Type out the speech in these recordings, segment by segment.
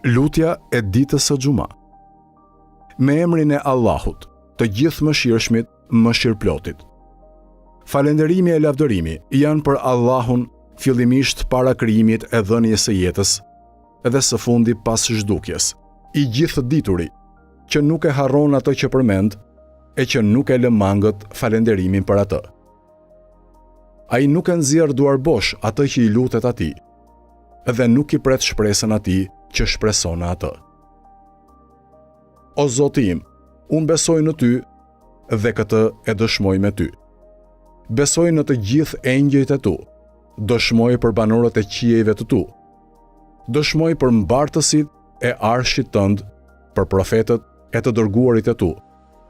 Lutja e ditës së Xuma. Me emrin e Allahut, të gjithë mëshirshmit, mëshirplotit. Falënderimi e lavdërimi janë për Allahun, fillimisht para krijimit e dhënies së jetës, edhe së fundi pas zhdukjes, i gjithë dituri, që nuk e harron atë që përmend, e që nuk e lë mangët falënderimin për atë. Ai nuk e nxjerr duar bosh atë që i lutet atij, dhe nuk i pret shpresën atij që shpreson atë. O Zoti im, unë besoj në ty dhe këtë e dëshmoj me ty. Besoj në të gjithë engjëjt e tu, dëshmoj për banorët e qiejve të tu, dëshmoj për mbartësit e arshit tënd, për profetët e të dërguarit e tu,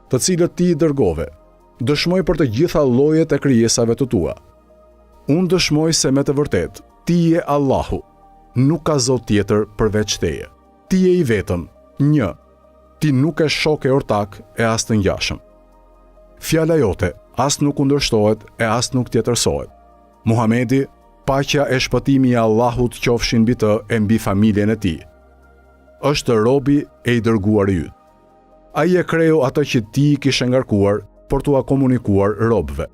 të cilët ti i dërgove, dëshmoj për të gjitha llojet e krijesave të tua. Unë dëshmoj se me të vërtet, ti je Allahu, nuk ka zot tjetër përveç teje. Ti je i vetëm, një, ti nuk e shok e ortak e as të ngjashëm. Fjala jote as nuk kundërshtohet e as nuk tjetërsohet. Muhamedi, paqja e shpëtimi i Allahut qofshin mbi të e mbi familjen e tij. Është robi e i dërguar i yt. Ai e kreu atë që ti i kishe ngarkuar për t'ua komunikuar robëve.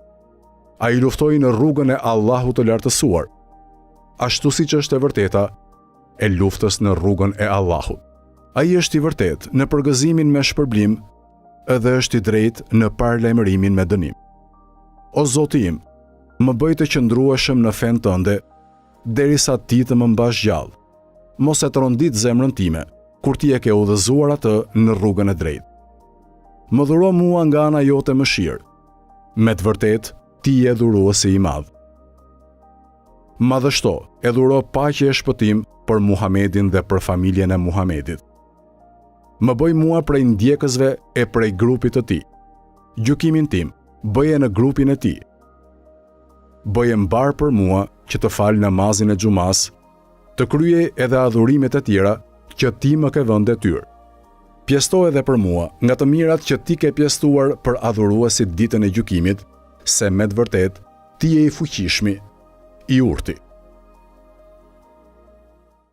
Ai luftoi në rrugën e Allahut të lartësuar, ashtu siç është e vërteta e luftës në rrugën e Allahut. Ai është i vërtet në përgëzimin me shpërblim, edhe është i drejtë në paralajmërimin me dënim. O Zoti im, më bëj të qëndrueshëm në fen tënde, derisa ti të më mbash gjallë. Mos e trondit zemrën time, kur ti e ke udhëzuar atë në rrugën e drejtë. Më dhuro mua nga ana jote mëshirë. Me të vërtet, ti je dhuruesi i madh. Madhështo, e dhuro paqe e shpëtim për Muhamedin dhe për familjen e Muhamedit. Më bëj mua prej ndjekësve e prej grupit të tij. Gjykimin tim, bëje në grupin e tij. Bëje mbar për mua që të fal namazin e xumas, të kryej edhe adhurimet e tjera që ti më ke vënë detyrë. Pjesto edhe për mua nga të mirat që ti ke pjestuar për adhuruesit ditën e gjykimit, se me të vërtet ti je i fuqishmi, i urti.